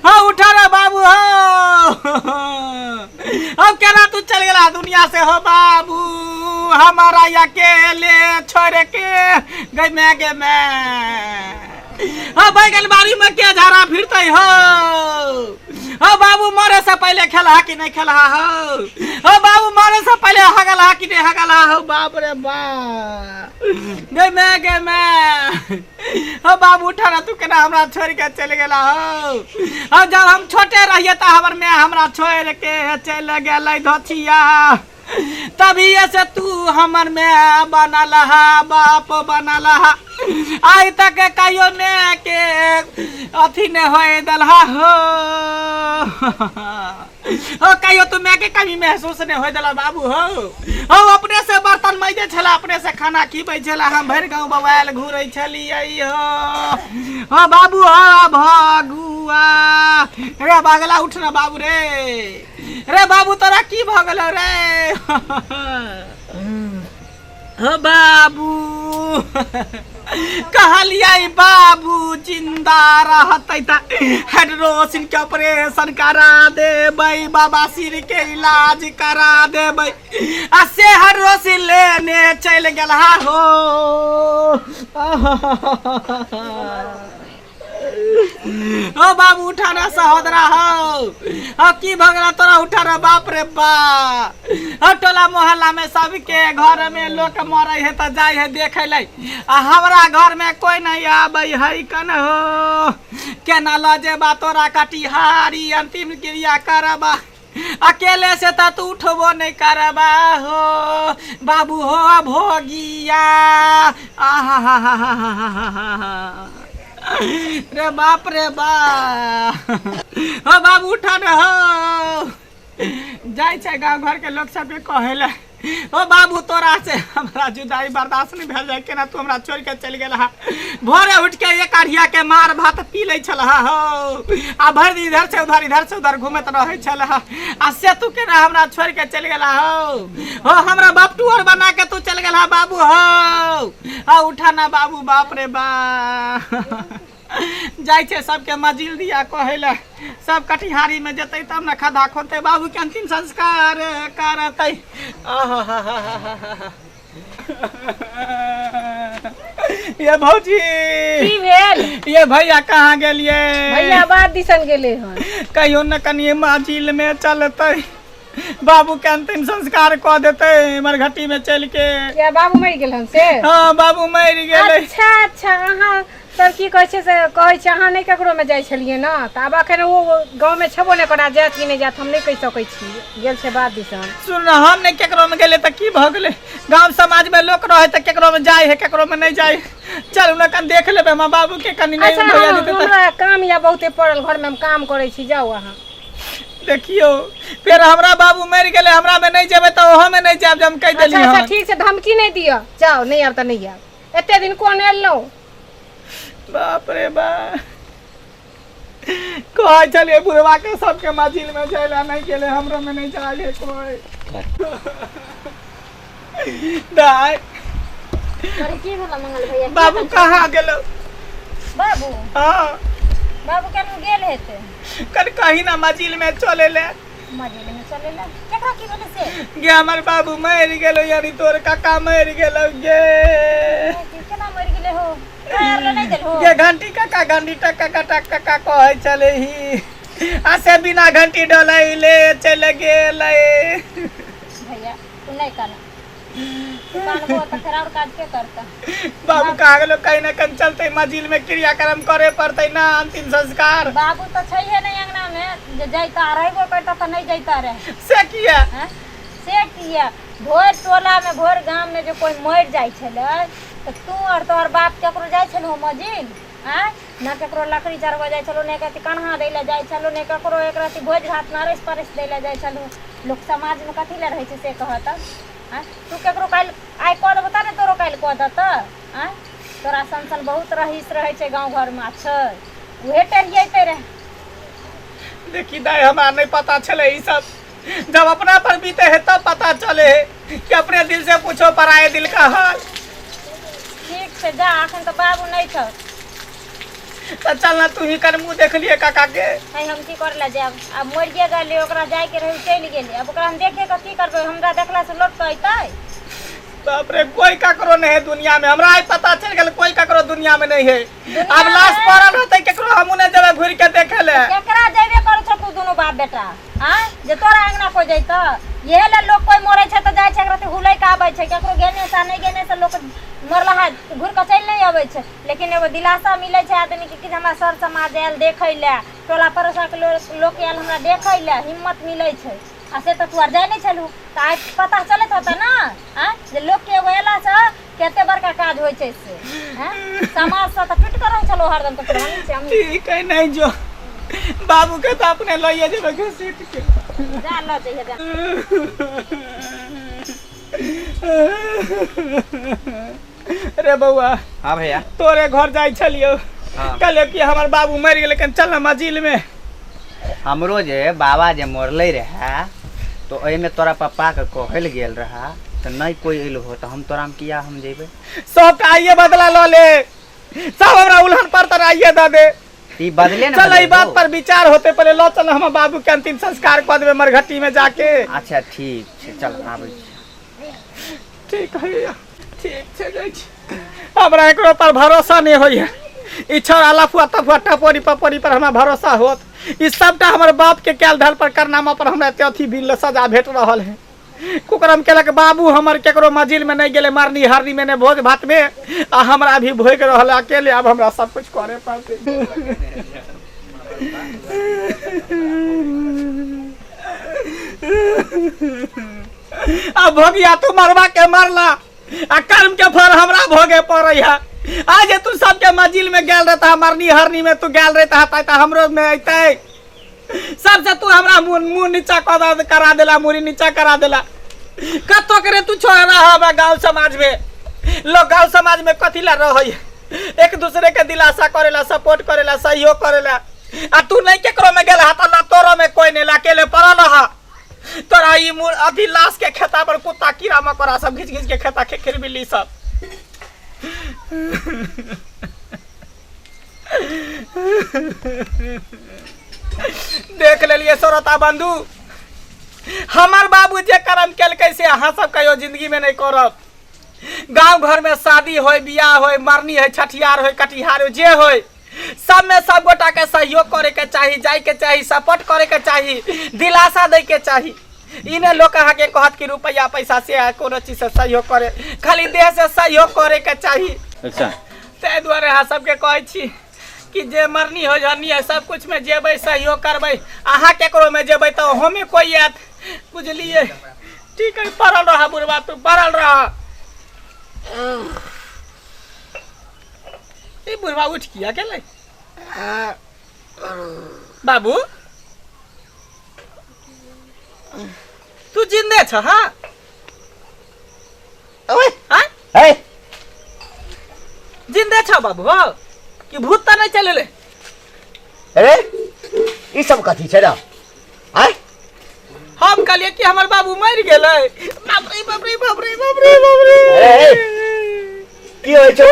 हाँ उठा रे बाबू हो। अब क्या तू चल गया दुनिया से हो बाबू, हमारा अकेले छोड़ के गई मैं हाँ भाई गलबारी में क्या झारा फिरते हो। हाँ बाबू मरे से पहले खेला कि नहीं खेला हो। हाँ बाबू मरे से पहले हगला कि नहीं हगला हो। बाप रे बाप गई मैं हाँ बाबू उठा ना तू केना हमरा छोड़ के चल गया हो। अब जब हम छोटे रहिए तो हमर में हमरा छोड़ के चल गया धोचिया, तभी से तू हमर में बनल बाप बनल। आज तक कहियो में के अथी ने हो दलहा हो। कहियो तू मैं के कभी महसूस नहीं हो दला बाबू हो। अपने से बर्तन मैजे छला, अपने से खाना खीबै छला, हम भर गाँव बवाल घूरे छलिए हो बाबू हो भगुआ। रे बागला उठना बाबू रे बाबू तोरा की भगल रे। हो बाबू कहलिए बाबू जिंदा रहते हाइड्रोसिन के ऑपरेशन करा देबै, बाबा सिर के इलाज करा देबै। से हाइड्रोसिन लेने चल गया हो। ओ बाबू उठा ना सहोदरा हो। की भगला तोरा उठा रे बाप रे बा। टोला मोहल्ला में सबके घर में लोग मरे है तो जाए है देखे ले, हमारा घर में कोई नहीं आबे है कन हो। केना लजे बा तोरा कटिहारी अंतिम क्रिया करबा, अकेले से तो तू उठबो नहीं करबा हो बाबू हो भोगिया। रे बाप रे बा। हो बाबू उठा न हो। जाय छे गाँव घर के लोग सब कहेला ओ बाबू तोरा से हमरा जुदाई बर्दाश्त नहीं भेल जाए, केना तू हमरा छोड़ के चल गेला। भोरे उठ के एक काढ़िया के मार भात पी ले छल हो, आ भर दिन इधर से उधर घूमत रहे छल। आ से तू केना हमरा छोड़ के चल गेला हो। हमरा बाप टूअर बना के तू चल गेला बाबू हो। उठा ना बाबू बाप रे बा। जाय छे सबके मजिल दिया कहेला, सब कटिहारी में जते तब न खदा खोते बाबू के अंतिम संस्कार करते। ये भौजी की भेल? ये भैया कहाँ गेलिए? भैया बात दिसन गेले हन। कहियो न कनिए मजिल में चलते बाबू के अंतिम संस्कार कऽ देते मरघटी में चल के। क्या बाबू मर गेल हन से? हाँ बाबू मर गेले। अच्छा अहाँ तब की कहै छै से कहै छै अहाँ नहीं ककरो में जाय छलिए ना, त आब अखन वो गांव में छबो नहीं करा जात कि नहीं जात हम नहीं कह सकै छी। गेल छै बात दिसन। सुन हम नहीं केकरो में गेले त की भ गेले, गांव समाज में लोग रहे त केकरो में जाय है केकरो में नहीं जाय। चल न कन देख लेबे हम बाबू के कनी नहीं भैया देते। हमरा काम या बहुते पड़ल घर में हम काम करै छी, जाओ अहाँ देखियो। फिर हमरा बाबू मर गेले, हमरा में नहीं जेबे त ओहो में नहीं जाब, हम कह देली। अच्छा ठीक से धमकी नहीं दियो, जाओ नहीं आब त नहीं आब। एते दिन कोन एलो बाप रे बा। कह चलिए बुढ़वा के सबके मजिल में जाइला नहीं गेले, हमरो में नहीं जाए कोई। दाई अरे की भेला मंगल भैया? बाबू कहाँ गेलो? बाबू हां बाबू केन गेल हेते? कन कहीं ना मजिल में चले ले। मजिल में चले ले केकरा की भेले से? गे हमर बाबू मर गेलो, यानी तोर काका मर गेलो गे। केना मर गेले हो? कायर नहीं देल हो? गे घंटी काका घंटी टका टका कहै चले ही, आसे बिना घंटी डोलै ले चले गेले। भैया तू नहीं काना दुकान को त फिर और काज के करता। बाबू कहाँ गेलो? कहीं ना कहीं चलते मजिल में क्रियाक्रम करे पड़ते ना अंतिम संस्कार। बाबू तो छैहे नहीं अंगना में, जे जाइता रहबो करता त नहीं जाइता रहे। से किया? से किया भोर टोला में भोर गांव में जो कोई मर जाय छले तो तू और तोहर बाप केकरो जाय छलो मजिल? ना केकरो लकड़ी चढ़वा जाय छलो, ने कति कन्हा दैला जाय छलो, ने केकरो एक राती भोज भात नरेश परस दैला जाय छलो। लोग समाज में कथी ले रहै छै से कहत। तू केकरो काल आइ कह देबो त ने तोरो काल कह दत। तोरा संसन बहुत रहीस रहै छै गांव घर में छै, उहे टेरियते रहे। देखी दाई हमरा नहीं पता चले ई सब, जब अपना पर बीते है तब पता चले है कि अपने दिल से पूछो पराए दिल का हाल। ठीक से जा, अखन तो बाबू नहीं छ तो चल ना तू ही कर मुँह देख लिए काका के। है हम की करला जाब अब मरिए गए ओकरा जाय के रही चल गेली अब ओकरा हम देखे के की करबे हमरा देखला से लौट के अइतै। बाप रे कोई ककरो नहीं है दुनिया में हमरा आज पता चल गया कोई ककरो दुनिया में नहीं है। अब लाश पड़ल रहते केकरो हम ने जब घूर के देखे ले केकरा जेबे करू छ दोनों बाप बेटा हां जे तोरा अंगना को जैत ये ले लोग कोई मरे छ त जाय छ एकरा हुलै का आबै छ केकरो गेने सा नहीं गेने से लोग मरला है घूर के चल नहीं आबै छ लेकिन एगो दिलासा मिलै छ आदमी के कि हमरा सर समाज आयल देखै ले टोला परोसा के लोग आयल हमरा देखै ले हिम्मत मिलै छ आ से तो तू आर जाय नहीं छलू त आज पता चलत होता ना हां जे लोग के एगो एला छ केते बड़का काज होय छै से हैं समाज से त फिट करै छलो हरदम तो हम से हम ठीक है नहीं जो बाबू के तो अपने लइए जेबे घसीट के जा ल जइहे जा। रे बउआ हाँ भैया तोरे घर जाय छलियो कहले कि हमर बाबू मर गेल लेकिन चल ना मजिल में हमरो जे बाबा जे मरले रहा तो एमे तोरा पापा के कहल गेल रहा तो नहीं कोई अइल हो तो हम तोरा में किया हम जेबे सब आइए बदला लो ले सब हमरा उल्हन पर तर आइए द दे ई बदले ना चल ई बात पर विचार होते पहले लो चल हम बाबू के अंतिम संस्कार कर देबे मरघट्टी में जाके। अच्छा ठीक छै चल आबै ठीक है ठीक छै जाय छी हमरा एकरो पर भरोसा नहीं होय है ई छोरा लफुआ तफुआ टपोरी पपोरी पर हमरा भरोसा होत ई सबटा हमर बाप के कैल धल पर करनामा पर हमरा अथी भी सजा भेट रहल है कुकरम केलक बाबू हमर केकरो मजिल में नहीं गेले मारनी हरनी में नहीं भोज भात में आ हमरा भी भोग रहल अकेले अब हमरा सब कुछ करे पड़ते। अब भोगिया तू मरवा के मरला आ कर्म के फल हमरा भोगे पड़ै है आज तू सबके मजिल में गेल रहता मरनी हरनी में तू गेल रहता त हमरो में अइतै सबसे तू हमरा मुंह नीचा करा देला मुरी नीचा करा देला कतो करे तू छोड़ रहा है गांव समाज में लोग गांव समाज में कथी ला रहै एक दूसरे के दिलासा करेला सपोर्ट करेला सहयोग करेला आ तू नहीं केकरो में गेल हाथ ना तोरो में कोई नहीं अकेले पड़ल रहा तोरा ई अभी लाश के खेता पर कुत्ता कीड़ा मकोड़ा सब घिच घिच के खेता खेर बिल्ली सब देख लेलिए सरोता बंधु हमार बाबू जे कर्म केलकै से अहाँ सब कहियो जिंदगी में नहीं करब। गांव घर में शादी होय बियाह होय मरनी है छठियार होय कटिहार होय जे होय सब में सब गोटा के सहयोग करे के चाहिए जाय के चाहिए सपोर्ट करे के चाहिए दिलासा दे के चाहिए इने लोग कहा के कहत कि रुपया पैसा से कोनो चीज से सहयोग करे खाली देह से सहयोग करे के चाहिए। अच्छा ते द्वारे अहाँ सबके कहै छी कि जे मरनी हो जानी है सब कुछ में जेबै सहयोग करबै अहाँ केकरो में जेबै तो हमें कोई आत बुझलिए ठीक है पड़ल रहा बुढ़वा तू पड़ल रहा ये बुढ़वा उठ किया गेलै बाबू तू जिंदे छ हाँ ओए हाँ हे जिंदे छ बाबू हो कि भूत त नहीं चले ले अरे ई सब कथी छै रे आय हम कहलिए कि हमर बाबू मर गेलै बाप रे बाप रे बाप रे बाप रे बाप रे ए की होय छै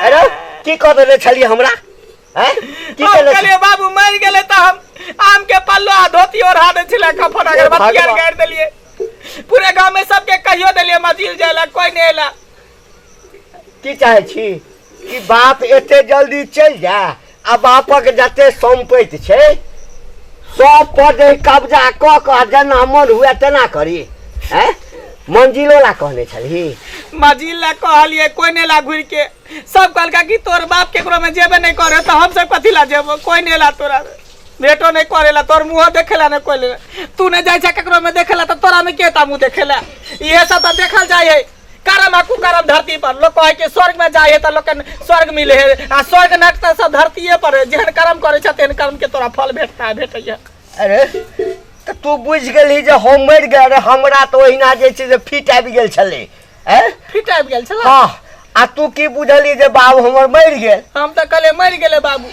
अरे की कह देले छली हमरा हैं की हम कहले कहलिए बाबू मर गेलै त हम आम के पल्लो आ धोती ओढ़ा दे छिले कफन अगर बतिया गाड़ देलिए पूरे गांव में सबके कहियो देलिए मजिल जायला कोई नहीं एला की चाहे छी कि बाप एते जल्दी चल जा आ बापक जते संपत्ति छै सब पर कब्जा क क जेना मन हुए तेना करी हैं मंजिलो ला कहले छली मजिल ला कहलिए कोई नहीं ला घुर के सब कहलका कि तोर बाप केकरो में जेबे नहीं करे तो हम सब कथी ला जेबो कोई नहीं ला तोरा भेटो नहीं करेला तोर मुंह देखेला नहीं कोई ले तू नहीं जाय छ केकरो में देखेला तो तोरा में केता मुंह देखेला इहे सब त देखल जाय है कर्म आकू कर्म धरती पर लोग कहे कि स्वर्ग में जाए तो लोग स्वर्ग मिले है आ स्वर्ग नट सब धरतीये पर है जेहन कर्म करे छ तेहन कर्म के तोरा फल भेटता है भेटैया। अरे तो तू बुझ गेली जे हम मर गेल हमरा तो ओहिना जे छै जे फिट आबि गेल छले हैं फिट आबि गेल छला हां आ तू की बुझली जे बाबू हमर मर गेल हम तो कहले मर गेले बाबू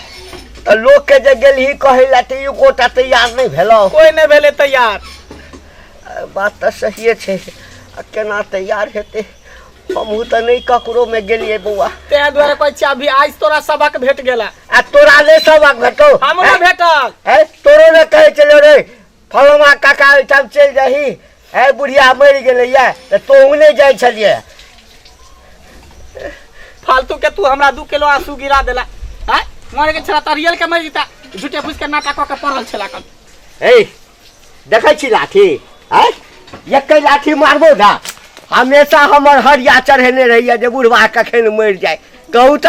तो लोग के जे गेलही कहैला त ई गोटा तैयार नहीं भेलो कोई नहीं भेले तैयार बात तो सही छै केना तैयार हेते हमहू तो नहीं ककरो में गेलिए बउआ। ते द्वारे कहै छी अभी आज तोरा सबक भेट गेला। आ तोरा ले सबक भेटो हमरा भेटल। है तोरो ने कहे चलो रे फलमा काका ओइठाम चल जाही है बुढ़िया मर गेलै या त तोहू नहीं जाय छलिए। फालतू के तू हमरा 2 किलो आंसू गिरा देला। हैं मर के छला तरियल के मर जीता झूठे फूस के नाटक क पड़ल छला कन। ए देखै छी लाठी है एकै लाठी मारबो ना हमेशा हमर हरिया चढ़ेने रहिए जे बुढ़वा कखन मर जाए कहू त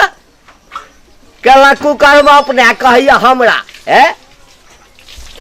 केला कुकर में अपने कहिए हमरा है